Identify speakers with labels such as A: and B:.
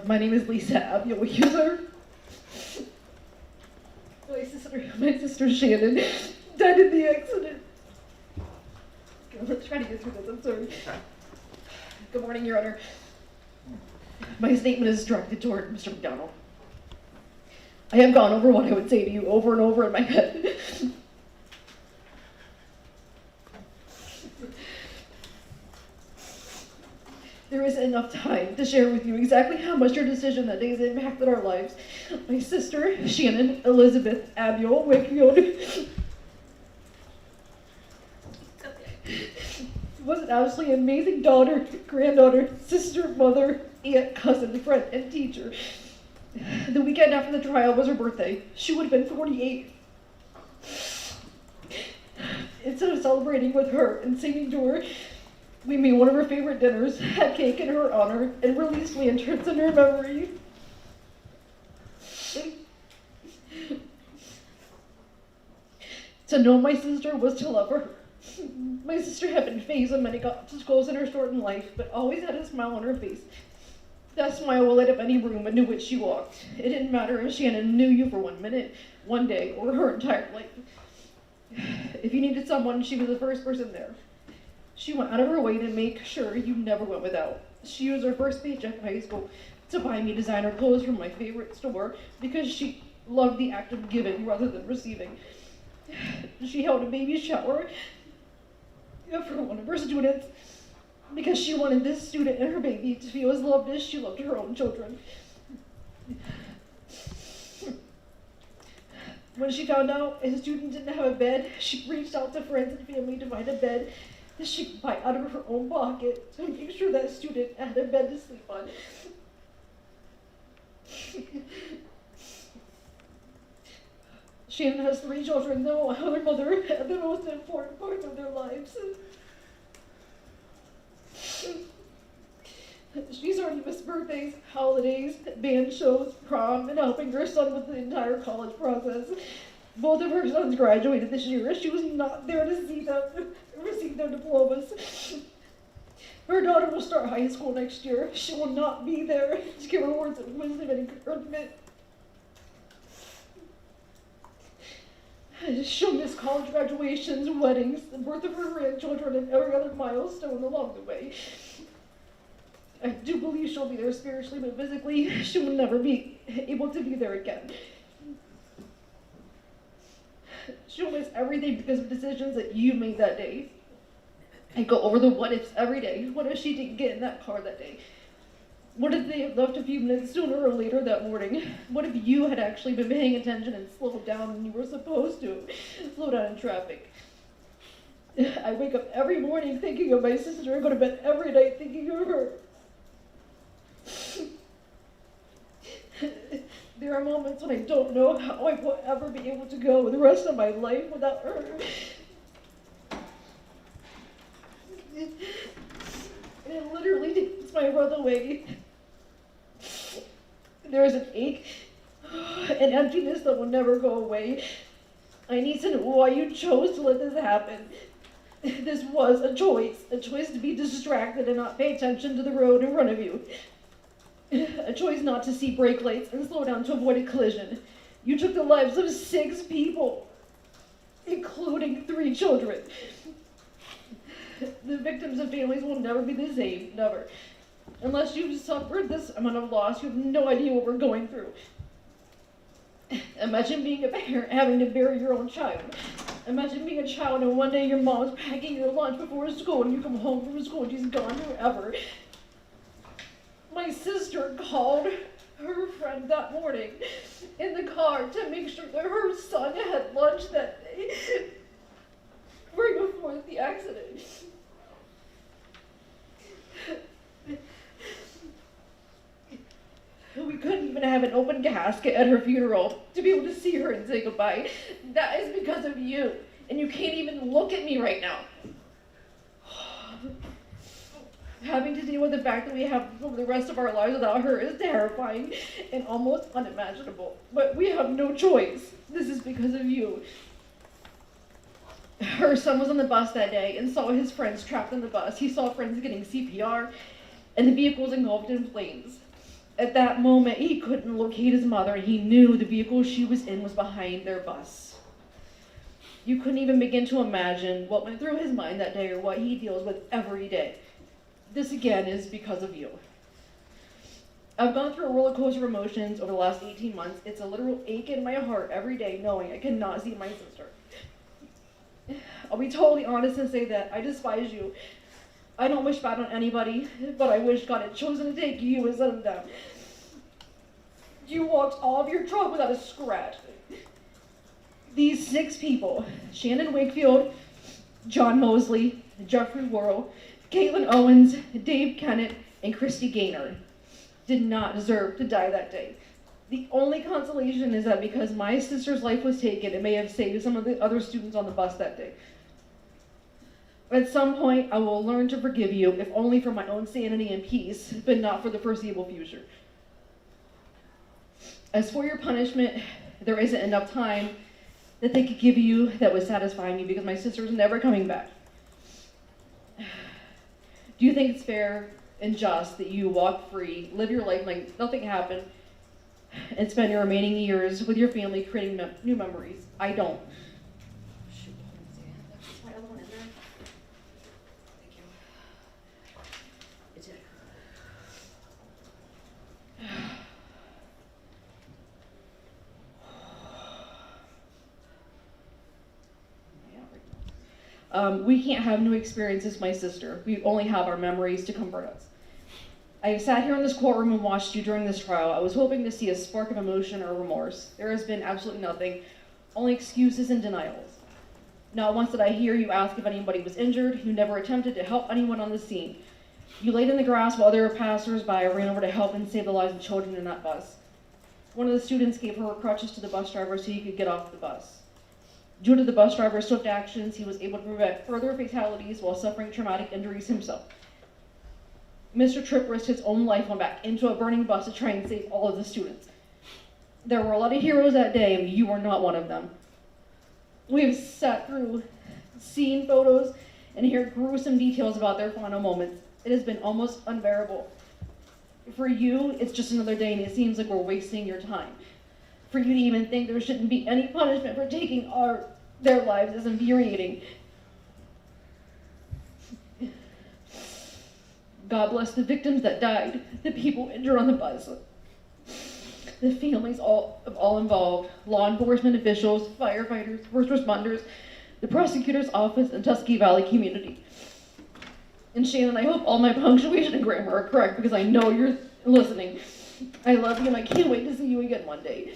A: My name is Lisa Abueller. My sister Shannon died in the accident. Let's try to get through this, I'm sorry. Good morning, Your Honor. My statement is directed toward Mr. McDonald. I have gone over what I would say to you over and over in my head. There isn't enough time to share with you exactly how much your decision that day has impacted our lives. My sister, Shannon Elizabeth Abiel Wakefield, was an absolutely amazing daughter, granddaughter, sister, mother, aunt, cousin, friend, and teacher. The weekend after the trial was her birthday. She would have been 48. Instead of celebrating with her and singing to her, we made one of her favorite dinners, had cake in her honor, and released lanterns in her memory. To know my sister was to love her. My sister had been faced with many obstacles in her short in life, but always had a smile on her face. That smile will light up any room into which she walked. It didn't matter if Shannon knew you for 1 minute, 1 day, or her entire life. If you needed someone, she was the first person there. She went out of her way to make sure you never went without. She used her first paycheck in high school to buy me designer clothes from my favorite store because she loved the act of giving rather than receiving. She held a baby shower for one of her students because she wanted this student and her baby to feel as loved as she loved her own children. When she found out his student didn't have a bed, she reached out to friends and family to find a bed that she could buy out of her own pocket to make sure that student had a bed to sleep on. Shannon has 3 children, though her mother had the most important parts of their lives. She's already missed birthdays, holidays, band shows, prom, and helping her son with the entire college process. Both of her sons graduated this year. She was not there to see them receive their diplomas. Her daughter will start high school next year. She will not be there to give her words of wisdom and encouragement. She'll miss college graduations, weddings, the birth of her grandchildren, and every other milestone along the way. I do believe she'll be there spiritually, but physically, she will never be able to be there again. She'll miss everything because of decisions that you made that day. I go over the what ifs every day. What if she didn't get in that car that day? What if they had left a few minutes sooner or later that morning? What if you had actually been paying attention and slowed down when you were supposed to? Slow down in traffic. I wake up every morning thinking of my sister. I go to bed every night thinking of her. There are moments when I don't know how I will ever be able to go the rest of my life without her. It literally takes my breath away. There is an ache, an emptiness that will never go away. I need to know why you chose to let this happen. This was a choice to be distracted and not pay attention to the road in front of you. A choice not to see brake lights and slow down to avoid a collision. You took the lives of 6 people, including 3 children. The victims and families will never be the same, never. Unless you've suffered this amount of loss, you have no idea what we're going through. Imagine being a parent having to bury your own child. Imagine being a child and one day your mom's packing your lunch before school and you come home from school and she's gone forever. My sister called her friend that morning in the car to make sure that her son had lunch that day, right before the accident. We couldn't even have an open casket at her funeral to be able to see her and say goodbye. That is because of you, and you can't even look at me right now. Having to deal with the fact that we have for the rest of our lives without her is terrifying and almost unimaginable. But we have no choice. This is because of you. Her son was on the bus that day and saw his friends trapped in the bus. He saw friends getting CPR and the vehicle was engulfed in flames. At that moment, he couldn't locate his mother, and he knew the vehicle she was in was behind their bus. You couldn't even begin to imagine what went through his mind that day or what he deals with every day. This again is because of you. I've gone through a roller coaster of emotions over the last 18 months. It's a literal ache in my heart every day knowing I cannot see my sister. I'll be totally honest and say that I despise you. I don't wish bad on anybody, but I wish God had chosen to take you instead of them. You walked all of your truck without a scratch. These 6 people, Shannon Wakefield, John Mosley, Jeffrey Worrell, Caitlin Owens, Dave Kennett, and Christy Gaynor, did not deserve to die that day. The only consolation is that because my sister's life was taken, it may have saved some of the other students on the bus that day. At some point, I will learn to forgive you, if only for my own sanity and peace, but not for the foreseeable future. As for your punishment, there isn't enough time that they could give you that would satisfy me because my sister's never coming back. Do you think it's fair and just that you walk free, live your life like nothing happened, and spend your remaining years with your family creating new memories? I don't. Shoot, that's my other one in there. Thank you. It's it. We can't have new experiences with my sister. We only have our memories to comfort us. I have sat here in this courtroom and watched you during this trial. I was hoping to see a spark of emotion or remorse. There has been absolutely nothing, only excuses and denials. Not once did I hear you ask if anybody was injured. You never attempted to help anyone on the scene. You laid in the grass while other passers-by ran over to help and save the lives of children in that bus. One of the students gave her crutches to the bus driver so he could get off the bus. Due to the bus driver's swift actions, he was able to prevent further fatalities while suffering traumatic injuries himself. Mr. Tripp risked his own life on back into a burning bus to try and save all of the students. There were a lot of heroes that day, and you were not one of them. We have sat through, seen photos, and heard gruesome details about their final moments. It has been almost unbearable. For you, it's just another day, and it seems like we're wasting your time. For you to even think there shouldn't be any punishment for taking their lives is infuriating. God bless the victims that died, the people injured on the bus, the families all involved, law enforcement officials, firefighters, first responders, the prosecutor's office, and Tusky Valley community. And Shannon, I hope all my punctuation and grammar are correct because I know you're listening. I love you and I can't wait to see you again one day.